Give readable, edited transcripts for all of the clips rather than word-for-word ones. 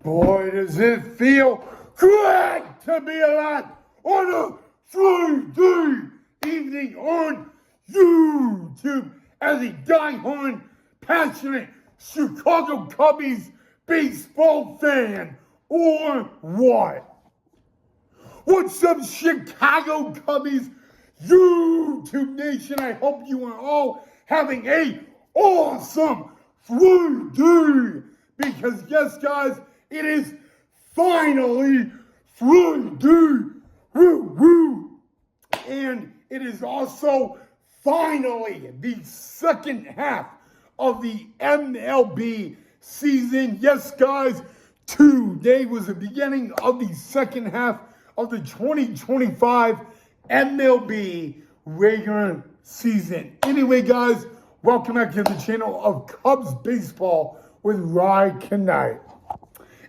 Boy, does it feel great to be alive on a Friday evening on YouTube as a diehard, passionate Chicago Cubbies baseball fan, or what? What's up, Chicago Cubbies YouTube Nation? I hope you are all having a awesome Friday, because yes, guys, it is finally Friday, woo, and it is also finally the second half of the MLB season. Yes, guys, today was the beginning of the second half of the 2025 MLB regular season. Anyway, guys, welcome back to the channel of Cubs Baseball with Rye Knight.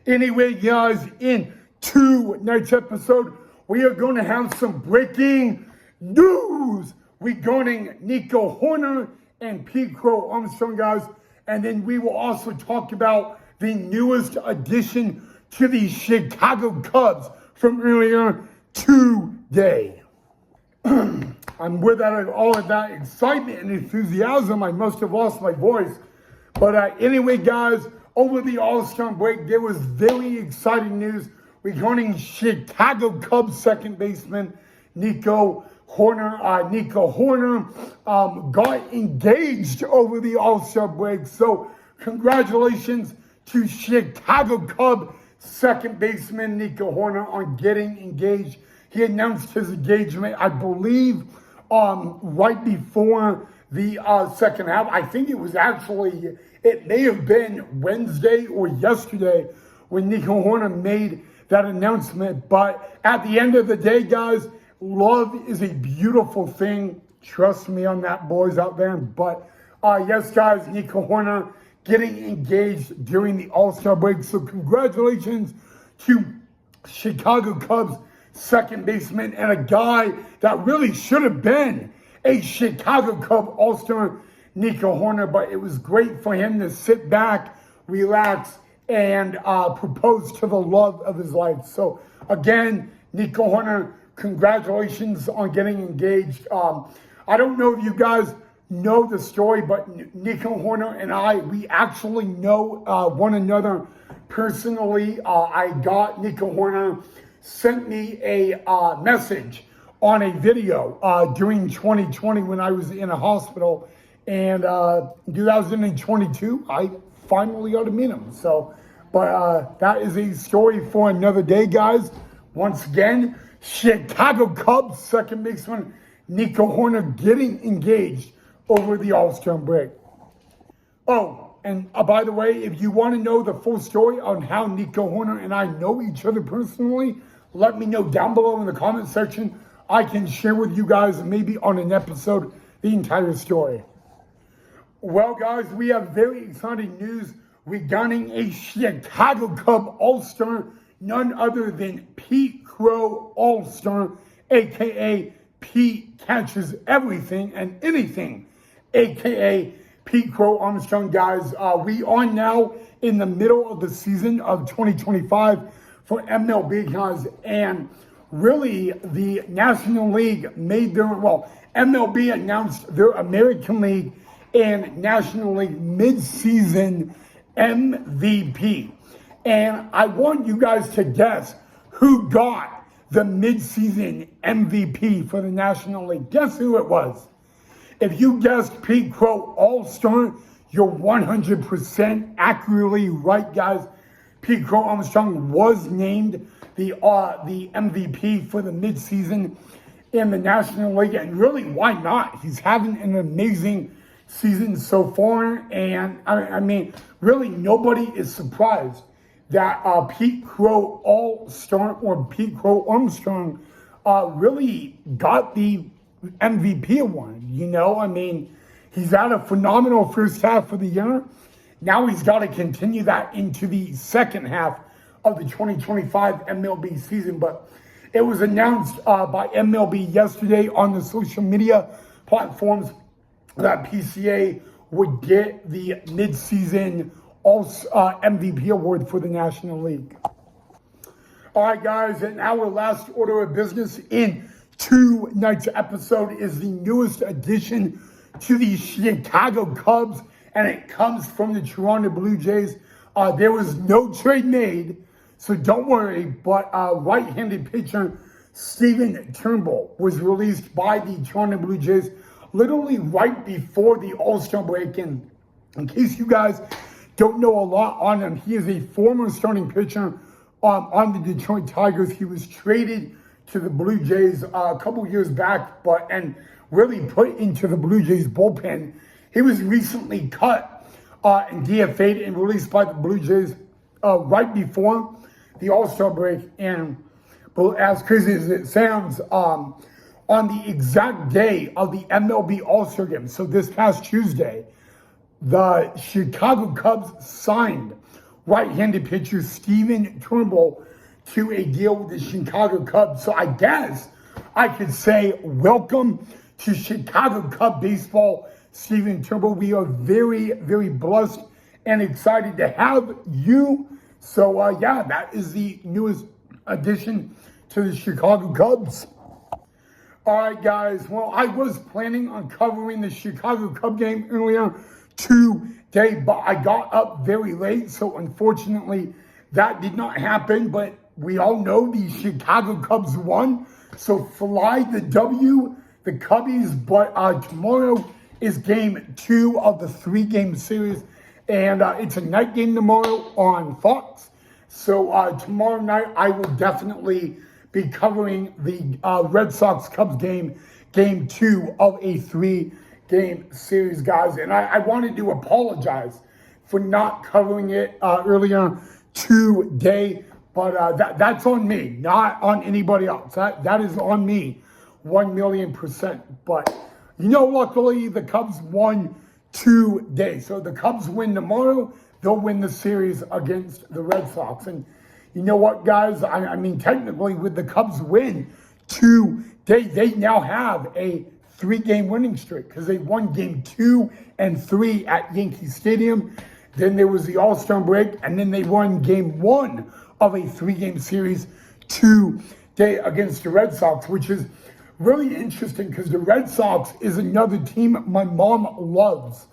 Anyway, guys, in tonight's episode, we are going to have some breaking news regarding Nico Hoerner and Pete Crow Armstrong, guys. And then we will also talk about the newest addition to the Chicago Cubs from earlier today. I'm with all of that excitement and enthusiasm. I must have lost my voice. But anyway, guys, over the All-Star break, there was very exciting news regarding Chicago Cubs second baseman Nico Hoerner. Nico Hoerner got engaged over the All-Star break. So congratulations to Chicago Cubs second baseman Nico Hoerner on getting engaged. He announced his engagement, I believe, right before the second half. I think it was actually, it may have been Wednesday or yesterday when Nico Hoerner made that announcement. But at the end of the day, guys, love is a beautiful thing. Trust me on that, boys out there. But yes, guys, Nico Hoerner getting engaged during the All-Star break. So congratulations to Chicago Cubs second baseman and a guy that really should have been a Chicago Cub All-Star, Nico Hoerner. But it was great for him to sit back, relax, and propose to the love of his life. So again, Nico Hoerner, congratulations on getting engaged. I don't know if you guys know the story, but Nico Hoerner and we actually know one another personally. I got Nico Hoerner sent me a message on a video during 2020 when I was in a hospital, and 2022 I finally got to meet him. So, but that is a story for another day, guys. Once again, Chicago Cubs second baseman Nico Hoerner getting engaged over the All-Star break. Oh, and by the way, if you want to know the full story on how Nico Hoerner and I know each other personally, let me know down below in the comment section. I can share with you guys, maybe on an episode, the entire story. Well, guys, we have very exciting news regarding a Chicago Cub All-Star, none other than Pete Crow All-Star, a.k.a. Pete Catches Everything and Anything, a.k.a. Pete Crow Armstrong. Guys, we are now in the middle of the season of 2025 for MLB, guys, and really the National League made their, MLB announced their American League and National League mid-season MVP. And I want you guys to guess who got the mid-season MVP for the National League. Guess who it was? If you guessed Pete Crow All-Star, you're 100% accurately right, guys. Pete Crow Armstrong was named the MVP for the midseason in the National League, and really, why not? He's having an amazing season so far, and I mean, really, nobody is surprised that Pete Crow All-Star or Pete Crow Armstrong really got the MVP award. You know, I mean, he's had a phenomenal first half of the year. Now he's got to continue that into the second half of the 2025 MLB season. But it was announced by MLB yesterday on the social media platforms that PCA would get the midseason MVP award for the National League. All right, guys, and our last order of business in tonight's episode is the newest addition to the Chicago Cubs, and it comes from the Toronto Blue Jays. There was no trade made, so don't worry, but right-handed pitcher Stephen Turnbull was released by the Toronto Blue Jays literally right before the All-Star break. And in case you guys don't know a lot on him, he is a former starting pitcher on the Detroit Tigers. He was traded to the Blue Jays a couple years back, and really put into the Blue Jays bullpen. He was recently cut and DFA'd and released by the Blue Jays right before the All-Star break. And as crazy as it sounds, on the exact day of the MLB All-Star game, so this past Tuesday, the Chicago Cubs signed right-handed pitcher Stephen Turnbull to a deal with the Chicago Cubs. So I guess I could say welcome to Chicago Cub baseball, Stephen Turnbull. We are very, very blessed and excited to have you. So yeah, that is the newest addition to the Chicago Cubs. All right, guys. Well, I was planning on covering the Chicago Cub game earlier today, but I got up very late, so unfortunately that did not happen. But we all know the Chicago Cubs won, so fly the W, the Cubbies. But tomorrow is game 2 of the 3-game series, and it's a night game tomorrow on Fox. So tomorrow night I will definitely be covering the Red Sox Cubs game 2 of a 3-game series, guys. And I wanted to apologize for not covering it earlier today, but that's on me, not on anybody else. That is on me, 1,000,000%. But luckily the Cubs won today. So the Cubs win tomorrow, they'll win the series against the Red Sox. And you know what, guys? I mean, technically, with the Cubs win today, they now have a 3-game winning streak because they won game 2 and 3 at Yankee Stadium. Then there was the All-Star break, and then they won game 1 of a 3-game series today against the Red Sox, which is really interesting because the Red Sox is another team my mom loves.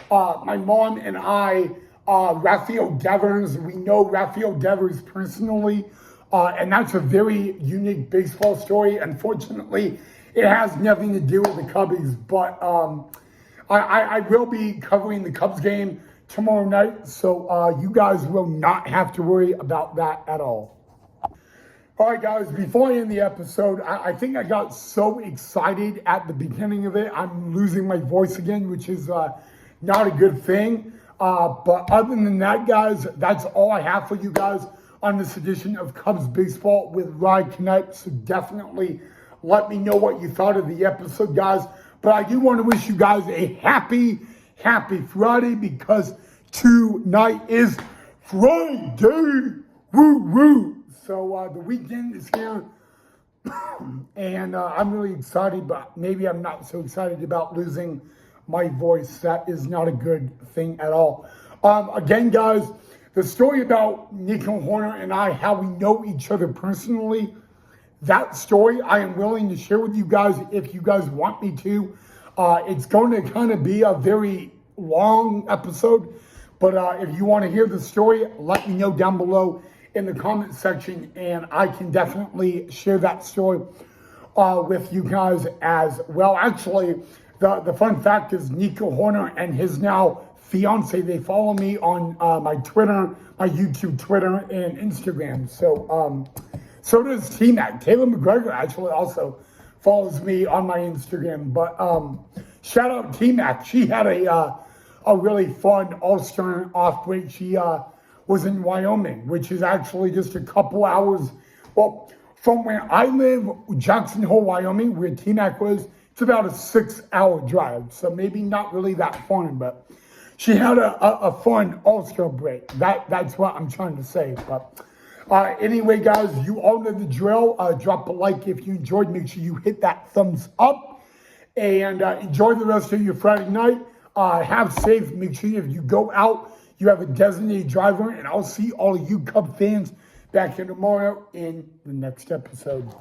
My mom and I, Rafael Devers, we know Rafael Devers personally, and that's a very unique baseball story. Unfortunately, it has nothing to do with the Cubbies, but I will be covering the Cubs game tomorrow night, so you guys will not have to worry about that at all. All right, guys, before I end the episode, I think I got so excited at the beginning of it, I'm losing my voice again, which is not a good thing. But other than that, guys, that's all I have for you guys on this edition of Cubs Baseball with Ryan Knight. So definitely let me know what you thought of the episode, guys. But I do want to wish you guys a happy Friday, because tonight is Friday. Woo woo. So the weekend is here, and I'm really excited, but maybe I'm not so excited about losing my voice. That is not a good thing at all. Again, guys, the story about Nico Horner and I, how we know each other personally, that story I am willing to share with you guys if you guys want me to. It's going to kind of be a very long episode, but if you want to hear the story, let me know down below in the comment section, and I can definitely share that story with you guys as well. Actually, the fun fact is Nico Horner and his now fiance, they follow me on my Twitter, my YouTube Twitter and Instagram. So does T-Mac. Taylor McGregor actually also follows me on my Instagram. But shout out T-Mac. She had a really fun All-Star off break. She was in Wyoming, which is actually just a couple hours. Well, from where I live, Jackson Hole, Wyoming, where T-Mac was, it's about a 6-hour drive. So maybe not really that fun, but she had a fun All-Star break. That's what I'm trying to say. But anyway, guys, you all know the drill. Drop a like if you enjoyed. Make sure you hit that thumbs up. And enjoy the rest of your Friday night. Have safe. Make sure if you go out, You have a designated driver, and I'll see all of you Cub fans back here tomorrow in the next episode.